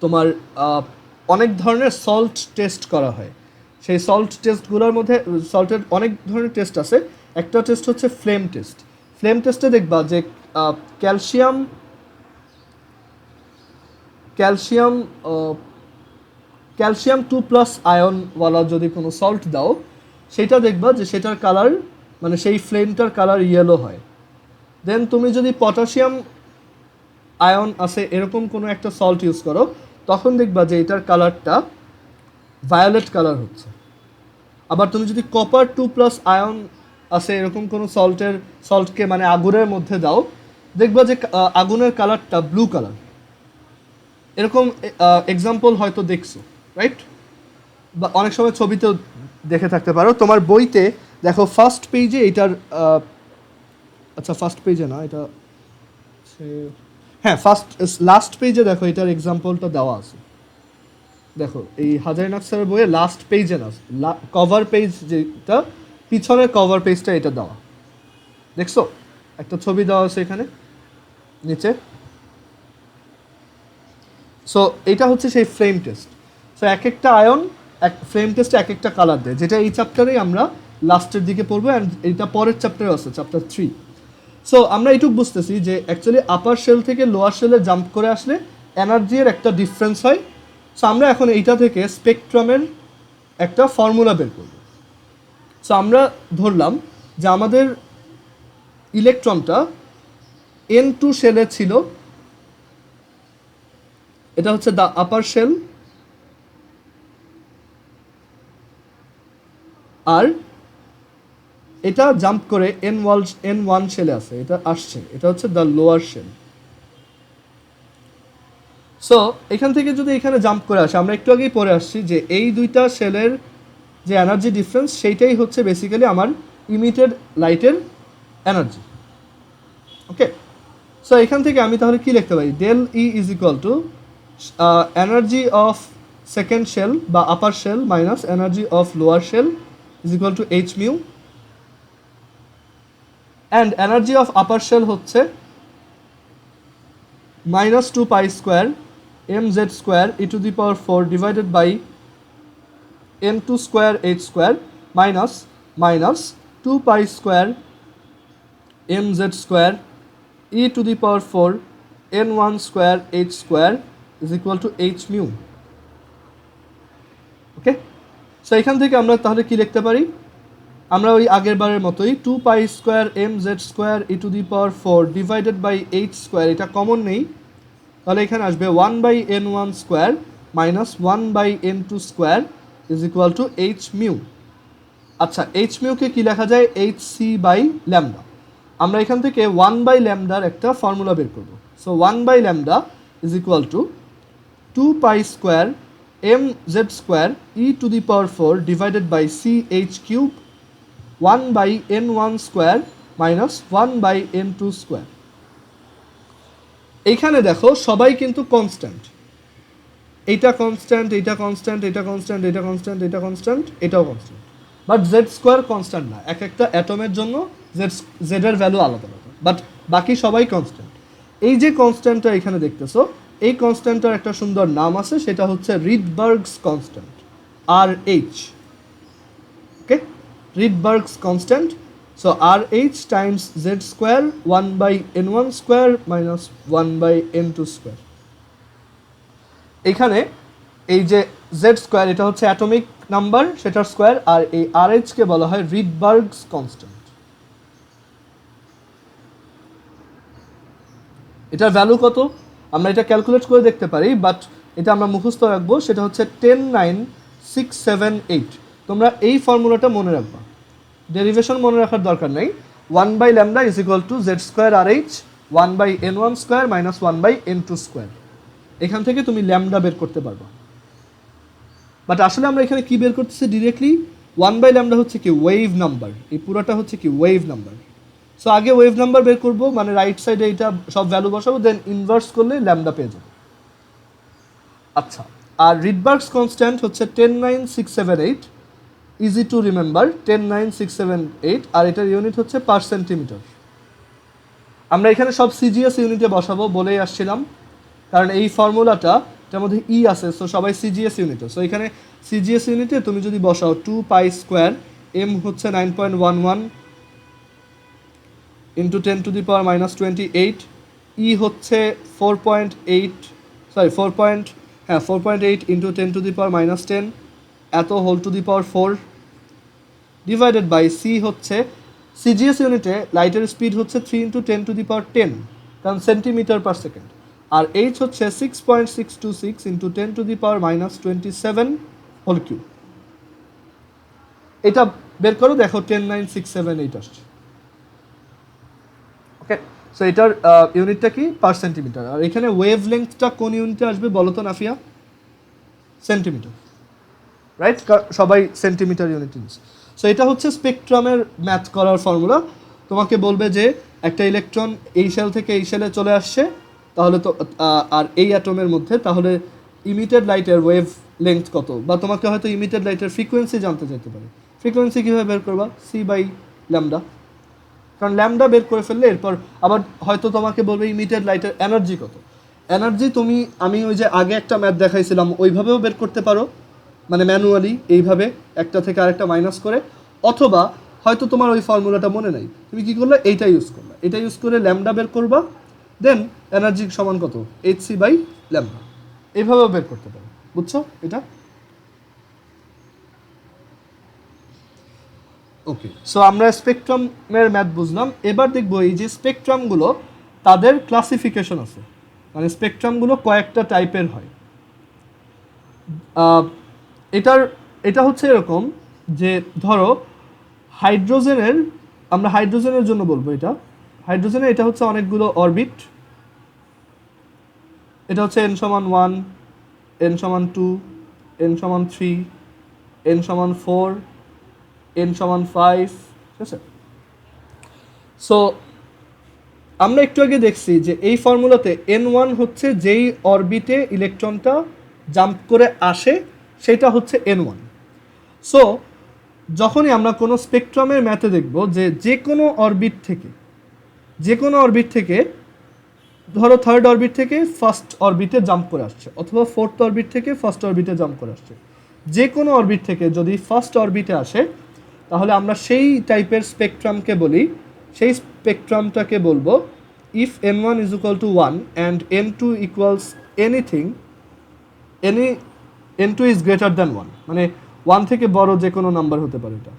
তোমার অনেক ধরনের সল্ট টেস্ট করা হয়। সেই সল্ট টেস্টগুলোর মধ্যে সল্টের অনেক ধরনের টেস্ট আছে। একটা টেস্ট হচ্ছে ফ্লেম টেস্ট। ফ্লেম টেস্টে দেখবা যে ক্যালসিয়াম ক্যালসিয়াম ক্যালসিয়াম 2+ আয়নওয়ালা যদি কোনো সল্ট দাও, সেটা দেখবা যে সেটার কালার মানে সেই ফ্লেমটার কালার ইয়েলো হয়। দেন তুমি যদি পটাশিয়াম আয়ন আছে এরকম কোনো একটা সল্ট ইউজ করো, তখন দেখবা যে এটার কালারটা ভায়োলেট কালার হচ্ছে। আবার তুমি যদি কপার 2+ আয়ন আছে এরকম কোনো সল্টকে মানে আগুনের মধ্যে দাও, দেখবা যে আগুনের কালারটা ব্লু কালার। এরকম এক্সাম্পল হয়তো দেখছো, রাইট? বা অনেক সময় ছবিতেও দেখে থাকতে পারো। তোমার বইতে দেখো ফার্স্ট পেজে এটার আচ্ছা ফার্স্ট পেজে না, এটা হ্যাঁ লাস্ট পেজে দেখো এটার এক্সাম্পলটা দেওয়া আছে। দেখো এই হাজারিনাক স্যারের বইয়ে লাস্ট পেজে না, কভার পেজ যেটা পিছনের কভার পেজটা এটা দেওয়া, দেখছো একটা ছবি দেওয়া আছে এখানে নিচে। সো এটা হচ্ছে সেই ফ্লেম টেস্ট। সো এক একটা আয়ন ফ্লেম টেস্টে এক একটা কালার দেয়, যেটা এই চ্যাপ্টারেই আমরা লাস্টের দিকে পড়বো। অ্যান্ড এটা পরের চ্যাপ্টারে আছে, চ্যাপ্টার 3। সো আমরা এইটুকু বুঝতেছি যে অ্যাকচুয়ালি আপার শেল থেকে লোয়ার শেলে জাম্প করে আসলে এনার্জির একটা ডিফারেন্স হয়। সো আমরা এখন এইটা থেকে স্পেকট্রামের একটা ফর্মুলা বের করব। সো আমরা ধরলাম যে আমাদের ইলেকট্রনটা N2 শেলে ছিল, এটা হচ্ছে দ্য আপার শেল, আর এটা জাম্প করে N1 শেলে আছে, এটা আসছে, এটা হচ্ছে দ্য লোয়ার শেল। সো এখান থেকে যদি এখানে জাম্প করে আসে, আমরা একটু আগেই পড়ে আসছি যে এই দুইটা শেলের যে এনার্জি ডিফারেন্স সেইটাই হচ্ছে বেসিক্যালি আমার ইমিটেড লাইটের এনার্জি। ওকে, সো এখান থেকে আমি তাহলে কি লিখতে পারি? Del E is equal to energy of second shell বা upper shell minus energy of lower shell is equal to H mu. And energy of upper shell হচ্ছে -2 pi square mz square e⁴ divided by n2 square h square minus 2 pi square mz square e⁴ n1 square h square is equal to h mu. Okay, so এখান থেকে আমরা তাহলে কি লিখতে পারি? আমরা ওই আগের বারের মতোই 2 pi square mz square e⁴ divided by h square, এটা কমন নেই, তাহলে এখানে আসবে 1/n1 square minus 1/n2 square is equal to h mu. আচ্ছা, h মিউকে কি লেখা যায়? hc by lambda. আমরা এখান থেকে 1/ল্যামডার একটা ফর্মুলা বের করব। সো 1/ল্যামডা is equal to 2 pi square mz square e⁴ divided by ch cube 1/n1 square minus 1/n2 square. এইখানে দেখো সবাই কিন্তু কনস্ট্যান্ট, এইটা কনস্ট্যান্ট, এইটা কনস্ট্যান্ট, এটা কনস্ট্যান্ট, এটা কনস্ট্যান্ট, এটা কনস্ট্যান্ট, এটাও constant. But Z square constant না, এক একটা অ্যাটমের জন্য জেডের ভ্যালু আলাদা আলাদা, বাট বাকি সবাই কনস্ট্যান্ট। এই যে কনস্ট্যান্টটা এখানে দেখতেছো, এই কনস্ট্যান্টটার একটা সুন্দর নাম আছে, সেটা হচ্ছে Rydberg's constant, RH। Okay, Rydberg's constant. So RH times Z square 1/n1 square minus 1/n2 square. এখানে এই যে জেড স্কোয়ার এটা হচ্ছে অ্যাটমিক নাম্বার, সেটার স্কোয়ার, আর এই RH কে বলা হয় রিডবার্গস কনস্ট্যান্ট। এটার ভ্যালু কত আমরা এটা ক্যালকুলেট করে দেখতে পারি, বাট এটা আমরা মুখস্থ রাখবো, সেটা হচ্ছে 109678। তোমরা এই ফর্মুলাটা মনে রাখবা, ডেরিভেশন মনে রাখার দরকার নেই। 1/ল্যামডা is equal to Z square RH 1/n1 square minus 1/n2 square. এখান থেকে তুমি ল্যামডা বের করতে পারবা। বাট আসলে আমরা এখানে কি বের করতেছি ডিরেক্টলি? 1/ল্যামডা হচ্ছে কি ওয়েভ নাম্বার, এই পুরোটা হচ্ছে কি ওয়েভ নাম্বার। সো আগে ওয়েভ নাম্বার বের করবো, মানে রাইট সাইডে এটা সব ভ্যালু বসাবো, দেন ইনভার্স করলে ল্যামডা পেয়ে যাবো। আচ্ছা, আর রিডবার্গস কনস্ট্যান্ট হচ্ছে 109,678, ইজি টু রিমেম্বার 109,678, আর এটার ইউনিট হচ্ছে পার সেন্টিমিটার। আমরা এখানে সব সিজিএস ইউনিটে বসাবো বলেই আসছিলাম, কারণ এই ফর্মুলাটা এটার মধ্যে ই আছে, সো সবাই সিজিএস ইউনিটে। সো এখানে সিজিএস ইউনিটে তুমি যদি বসাও 2π², এম হচ্ছে 9.11 ইন্টু 10⁻⁻28, ই হচ্ছে 4.8 ইন্টু 10⁻10 এত whole to the power 4 divided by C হচ্ছে সিজিএস ইউনিটে লাইটের স্পিড হচ্ছে 3 ইন্টু 10⁻10 কারণ সেন্টিমিটার পার সেকেন্ড, আর এইচ হচ্ছে 6.626 ইন্টু 10⁻⁻27 হোল কিউব। এটা বের করো, দেখো 10967 আসছে। ওকে, সো এটার ইউনিটটা কি পার সেন্টিমিটার, আর এখানে ওয়েভ লেন্থটা কোন ইউনিটে আসবে বলো তো নাফিয়া? Centimetre, right? সবাই সেন্টিমিটার ইউনিট নিচ্ছে। সো এটা হচ্ছে স্পেকট্রামের ম্যাথ করার ফর্মুলা। তোমাকে বলবে যে একটা ইলেকট্রন এই সেল থেকে এই সেলে চলে আসছে, তাহলে তো আর এই অ্যাটমের মধ্যে, তাহলে ইমিটেড লাইটের ওয়েভ লেন্থ কত, বা তোমাকে হয়তো ইমিটেড লাইটের ফ্রিকোয়েন্সি জানতে চাইতে পারে। ফ্রিকোয়েন্সি কীভাবে বের করবা? c/λ, কারণ ল্যামডা বের করে ফেললে এরপর আবার হয়তো তোমাকে বলবে ইমিটেড লাইটের এনার্জি কত। এনার্জি আমি ওই যে আগে একটা ম্যাথ দেখাইছিলাম ওইভাবেও বের করতে পারো, মানে ম্যানুয়ালি এইভাবে একটা থেকে আরেকটা মাইনাস করে, অথবা হয়তো তোমার ওই ফর্মুলাটা মনে নাই, তুমি কী করলে এইটা ইউজ করবে, এটা ইউজ করে ল্যামডা বের করবা, দেন এনার্জি সমান কত, hc/λ, এইভাবেও বের করতে পারো। বুঝছো এটা? ওকে, সো আমরা স্পেকট্রামের ম্যাথ বুঝলাম। এবার দেখবো এই যে স্পেকট্রামগুলো তাদের ক্লাসিফিকেশন আছে, মানে স্পেকট্রামগুলো কয়েকটা টাইপের হয়। এটা হচ্ছে এরকম যে ধরো হাইড্রোজেনের, আমরা হাইড্রোজেনের জন্য বলবো এটা এটা হচ্ছে অনেকগুলো অরবিট, এটা হচ্ছে n=1, n=2, n=3, n=4, n=5, ঠিক আছে? সো আমরা একটু আগে দেখছি যে এই ফর্মুলাতে n1 হচ্ছে যেই অরবিটে ইলেকট্রনটা জাম্প করে আসে সেটা হচ্ছে n1। সো যখনই আমরা কোনো স্পেকট্রামের ম্যাথে দেখব যে কোনো অরবিট থেকে ধরো থার্ড অরবিট থেকে ফার্স্ট অরবিটে জাম্প করে আসছে, অথবা ফোর্থ অরবিট থেকে ফার্স্ট অরবিটে জাম্প করে আসছে, যে কোনো অরবিট থেকে যদি ফার্স্ট অরবিটে আসে, তাহলে আমরা সেই টাইপের স্পেকট্রামকে বলি, সেই স্পেকট্রামটাকে বলবো if n1 is equal to 1 and n2 equals anything, n2 is greater than 1, মানে 1 থেকে বড় যে কোনো নাম্বার হতে পারে এটা,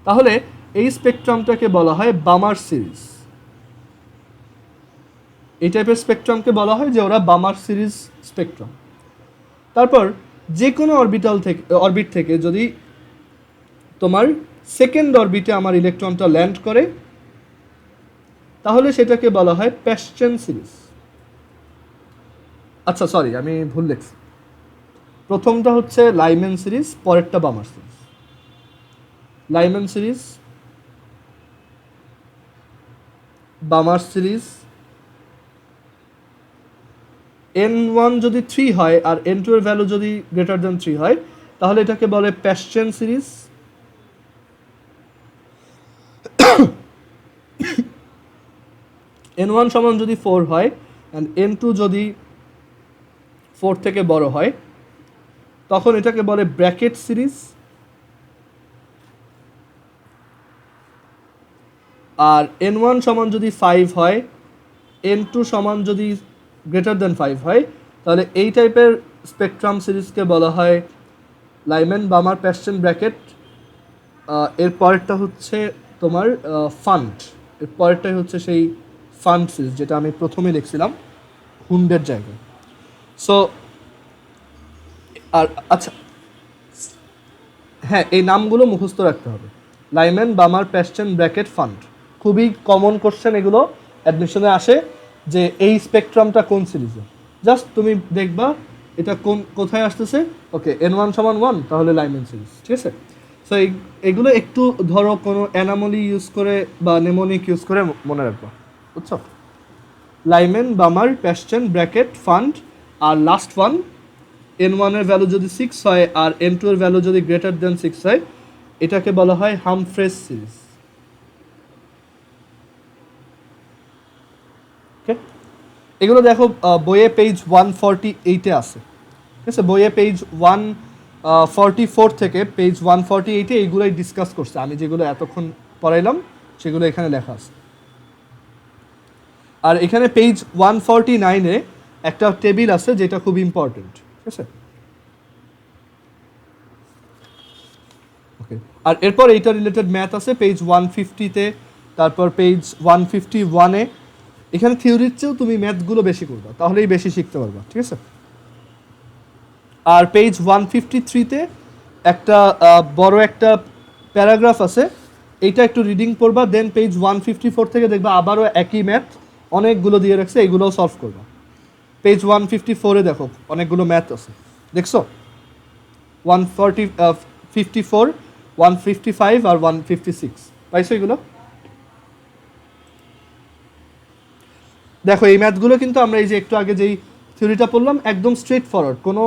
তাহলে এই স্পেকট্রামটাকে বলা হয় বামার সিরিজ। এই টাইপের স্পেকট্রামকে বলা হয় যে ওরা বামার সিরিজ স্পেকট্রাম। তারপর যে কোনো অরবিট থেকে যদি তোমার সেকেন্ড অরবিটে আমার ইলেকট্রনটা ল্যান্ড করে, তাহলে সেটাকে বলা হয় প্যাশ্চেন সিরিজ। আচ্ছা সরি, আমি ভুল লিখছি, প্রথমটা হচ্ছে লাইম্যান সিরিজ, পরেরটা Balmer series. Lyman series, Balmer series, n1 যদি 3 হয় আর n2 এর ভ্যালু যদি গ্রেটার দ্যান 3 হয়, তাহলে এটাকে বলে প্যাশ্চেন সিরিজ। n1 সমান যদি 4 হয় অ্যান্ড n2 যদি 4 থেকে বড় হয়, তখন এটাকে বলে ব্র্যাকেট সিরিজ। আর n1 সমান যদি 5 হয়, n2 সমান যদি গ্রেটার দ্যান 5 হয়, তাহলে এই টাইপের স্পেকট্রাম সিরিজকে বলা হয় লাইম্যান বামার প্যাশ্চেন ব্র্যাকেট। এর পরেরটা হচ্ছে তোমার ফান্ড, এর পরেরটাই হচ্ছে সেই ফান্ড সিরিজ যেটা আমি প্রথমে লিখছিলাম হুন্ডের জায়গায়। সো আর আচ্ছা হ্যাঁ, এই নামগুলো মুখস্থ রাখতে হবে, লাইম্যান বামার প্যাশ্চেন ব্র্যাকেট ফান্ড। খুবই কমন কোশ্চেন এগুলো, অ্যাডমিশনে আসে যে এই স্পেকট্রামটা কোন সিরিজে, জাস্ট তুমি দেখবা এটা কোথায় আসতেছে। ওকে, n1 সমান 1, তাহলে লাইম্যান সিরিজ, ঠিক আছে? সো এগুলো একটু ধরো কোনো অ্যানামলি ইউজ করে বা নেমোনিক ইউজ করে মনে রাখবা, বুঝছো? লাইম্যান বামার প্যাশ্চেন ব্র্যাকেট ফান্ড, আর লাস্ট ওয়ান n1 এর ভ্যালু যদি 6 হয় আর n2 এর ভ্যালু যদি গ্রেটার দেন 6 হয়, এটাকে বলা হয় হামফ্রেস সিরিজ। ওকে, এগুলো দেখো বইয়ে পেজ 148-এ আছে, ঠিক আছে? বইয়ে পেজ 144 থেকে পেজ 148-এ এইগুলোই ডিসকাস করছে, আমি যেগুলো এতক্ষণ পড়াইলাম সেগুলো এখানে লেখা আছে। আর এখানে পেজ 149-এ একটা টেবিল আছে যেটা খুব ইম্পর্টেন্ট, ঠিক আছে? ওকে, আর এরপর এইটা রিলেটেড ম্যাথ আছে পেজ 150-তে, তারপর পেজ 151-এ। এখানে থিওরির চেয়েও তুমি ম্যাথগুলো বেশি করবা, তাহলেই বেশি শিখতে পারবা, ঠিক আছে? আর পেজ 153-তে একটা বড় একটা প্যারাগ্রাফ আছে, এইটা একটু রিডিং পড়বা, দেন পেজ 154 থেকে দেখবা আবারও একই ম্যাথ অনেকগুলো দিয়ে রাখছে, এইগুলোও সলভ করবা। পেজ 154-এ দেখো অনেকগুলো ম্যাথ আছে, দেখছো? 154, 155 আর 156 পাইছো এগুলো? দেখো এই ম্যাথগুলো কিন্তু আমরা এই যে একটু আগে যেই থিওরিটা পড়লাম একদম স্ট্রেট ফরওয়ার্ড, কোনো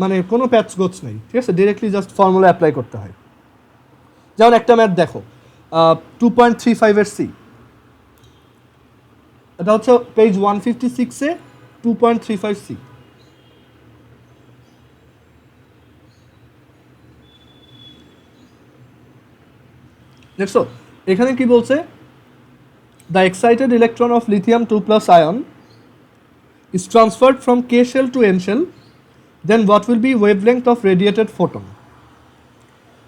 মানে কোনো প্যাচ গোছ নেই, ঠিক আছে? ডিরেক্টলি জাস্ট ফর্মুলা অ্যাপ্লাই করতে হয়। যেমন একটা ম্যাথ দেখো 2.35-এর সি, এটা হচ্ছে পেজ 156-এ 2.35 সি। দেখছো এখানে কি বলছে? The excited electron of lithium 2+ ion is transferred from K shell to N shell, then what will be wavelength of radiated photon?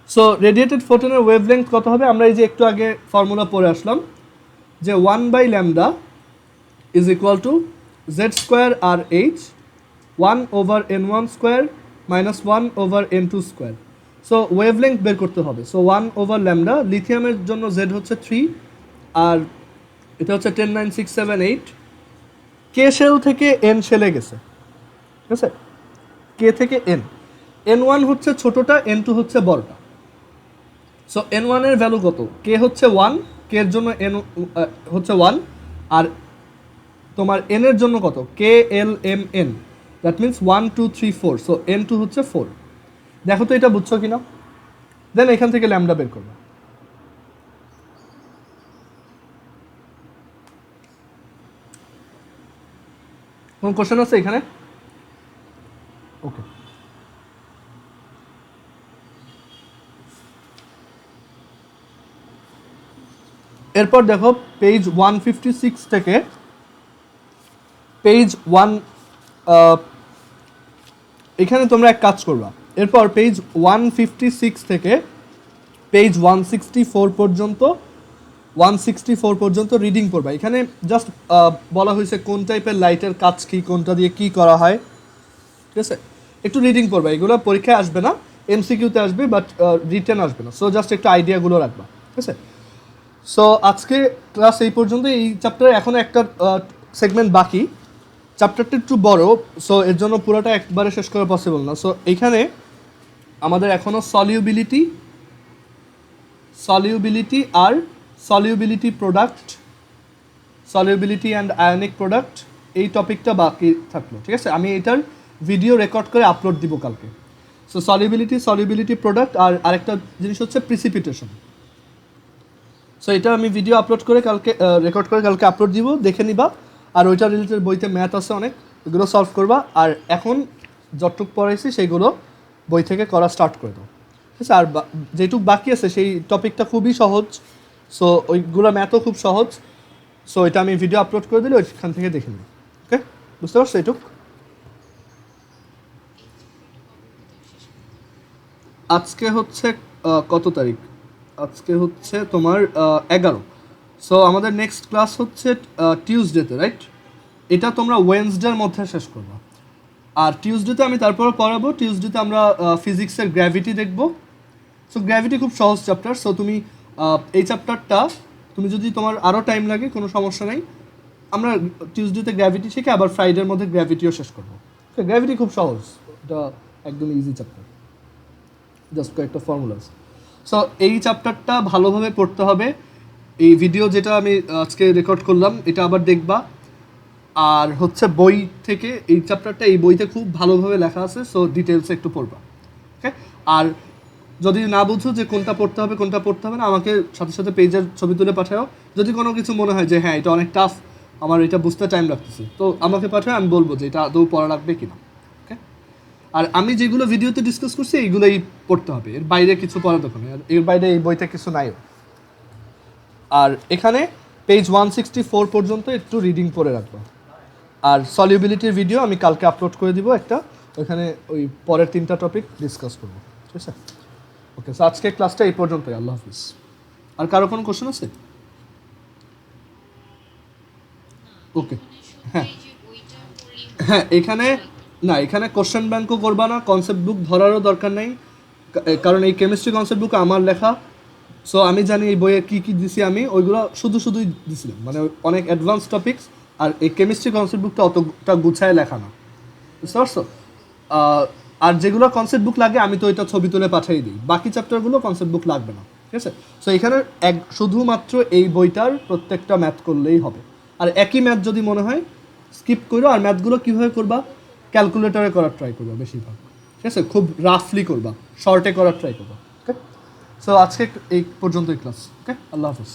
So radiated photon এর wavelength কত হবে? আমরা এই যে একটু আগে ফর্মুলা পড়ে আসলাম যে 1/λ is equal to z square RH 1/n1² minus 1/n2²। So wavelength বের করতে হবে। সো 1/λ, লিথিয়ামের জন্য z হচ্ছে 3 আর এটা হচ্ছে 10 9 6 7 8। কে শেল থেকে এন শেলে গেছে, ঠিক আছে? কে থেকে এন, n1 হচ্ছে ছোটটা, n2 হচ্ছে বড়টা। সো n1 এর ভ্যালু কত? কে হচ্ছে 1, কে এর জন্য n হচ্ছে 1, আর তোমার n এর জন্য কত? K L M N, that means 1 2 3 4। So n2 হচ্ছে 4। দেখো তো এটা বুঝছো কিনা? দেন এখান থেকে ল্যামডা বের করবে। কোন কোশ্চেন আছে এখানে? ওকে, এরপর দেখো পেজ 156 থেকে পেজ 1, এখানে তোমরা এক কাজ করবা, এরপর পেজ 156 থেকে পেজ 164 পর্যন্ত রিডিং পড়বা। এখানে জাস্ট বলা হয়েছে কোন টাইপের লাইটের কাজ কী, কোনটা দিয়ে কী করা হয়, ঠিক আছে? একটু রিডিং পড়বা, এগুলো পরীক্ষায় আসবে না, এমসিকিউতে আসবে, বাট রিটেন আসবে না। সো জাস্ট একটু আইডিয়াগুলো রাখবা, ঠিক আছে? সো আজকে ক্লাস এই পর্যন্ত। এই চ্যাপ্টারে এখনও একটা সেগমেন্ট বাকি, চ্যাপ্টারটা একটু বড়, সো এর জন্য পুরোটা একবারে শেষ করা পসিবল না। সো এইখানে আমাদের এখনও সলিউবিলিটি আর solubility product, solubility and ionic product, এই টপিকটা বাকি থাকলো, ঠিক আছে? আমি এটার ভিডিও রেকর্ড করে আপলোড দিব কালকে। সো সলিউবিলিটি প্রোডাক্ট, আর আরেকটা জিনিস হচ্ছে প্রিসিপিটেশন। সো এটা আমি ভিডিও আপলোড করে কালকে রেকর্ড করে কালকে আপলোড দিব, দেখে নিবা। আর ওইটা রিলেটেড বইতে ম্যাথ আছে অনেক, এগুলো সলভ করবা। আর এখন যতটুক পড়াইছি সেইগুলো বই থেকে করা স্টার্ট করে দাও, ঠিক আছে? আর যেটুক বাকি আছে সেই টপিকটা খুবই সহজ, সো ওইগুলো ম্যাথও খুব সহজ। সো এটা আমি ভিডিও আপলোড করে দিলে ওইখান থেকে দেখে নিই, ওকে? বুঝতে পারছো এইটুক? আজকে হচ্ছে কত তারিখ? আজকে হচ্ছে তোমার 11। সো আমাদের নেক্সট ক্লাস হচ্ছে টিউসডেতে, রাইট? এটা তোমরা ওয়েডনেসডের মধ্যে শেষ করবা। আর টিউসডেতে আমি তারপরে পড়াবো। টিউসডেতে আমরা ফিজিক্সের গ্র্যাভিটি দেখব। সো গ্র্যাভিটি খুব সহজ চ্যাপ্টার। সো তুমি এই চ্যাপ্টারটা তুমি যদি তোমার আরও টাইম লাগে কোনো সমস্যা নেই, আমরা টিউসডেতে গ্র্যাভিটি শিখে আবার ফ্রাইডের মধ্যে গ্র্যাভিটিও শেষ করবো। গ্র্যাভিটি খুব সহজ, এটা একদম ইজি চ্যাপ্টার, জাস্ট কয়েকটা ফর্মুলাস। সো এই চ্যাপ্টারটা ভালোভাবে পড়তে হবে। এই ভিডিও যেটা আমি আজকে রেকর্ড করলাম এটা আবার দেখবা। আর হচ্ছে বই থেকে এই চ্যাপ্টারটা এই বইতে খুব ভালোভাবে লেখা আছে, সো ডিটেলসে একটু পড়বা, ওকে? আর যদি না বুঝো যে কোনটা পড়তে হবে কোনটা পড়তে হবে না, আমাকে সাথে সাথে পেজের ছবি তুলে পাঠাও। যদি কোনো কিছু মনে হয় যে হ্যাঁ এটা অনেক টাফ, আমার এটা বুঝতে টাইম লাগতেছে, তো আমাকে পাঠায়, আমি বলবো যে এটা আদৌ পড়া লাগবে কিনা। ওকে, আর আমি যেগুলো ভিডিওতে ডিসকাস করছি এইগুলোই পড়তে হবে, এর বাইরে কিছু পড়া দরকার নেই, আর এর বাইরে এই বইতে কিছু নাই। আর এখানে পেজ 164 পর্যন্ত একটু রিডিং করে রাখবো, আর সলিউবিলিটির ভিডিও আমি কালকে আপলোড করে দিব একটা, ওইখানে ওই পরের 3টা টপিক ডিসকাস করবো, ঠিক আছে? ওকে, সো আজকে ক্লাসটা এই পর্যন্তই। আল্লাহ হাফিজ। আর কারো কোনো কোশ্চেন আছে? ওকে, হ্যাঁ হ্যাঁ, এখানে না, এখানে কোশ্চেন ব্যাংকও করবা না, কনসেপ্ট বুক ধরারও দরকার নেই, কারণ এই কেমিস্ট্রি কনসেপ্ট বুক আমার লেখা। সো আমি জানি এই বইয়ে কী কী দিছি, আমি ওইগুলো শুধুই দিছিলাম, মানে অনেক অ্যাডভান্স টপিকস। আর এই কেমিস্ট্রি কনসেপ্ট বুকটা অতটা গুছায় লেখা না, বুঝতে পারছো? আর যেগুলো কনসেপ্ট বুক লাগে আমি তো এটা ছবি তুলে পাঠিয়ে দিই, বাকি চ্যাপ্টারগুলো কনসেপ্ট বুক লাগবে না, ঠিক আছে? সো এখানে শুধুমাত্র এই বইটার প্রত্যেকটা ম্যাথ করলেই হবে। আর একই ম্যাথ যদি মনে হয় স্কিপ করো, আর ম্যাথগুলো কীভাবে করবা, ক্যালকুলেটরে করার ট্রাই করবা বেশিরভাগ, ঠিক আছে? খুব রাফলি করবা, শর্টে করার ট্রাই করবা। ওকে, সো আজকে এই পর্যন্তই ক্লাস। ওকে, আল্লাহ হাফিজ।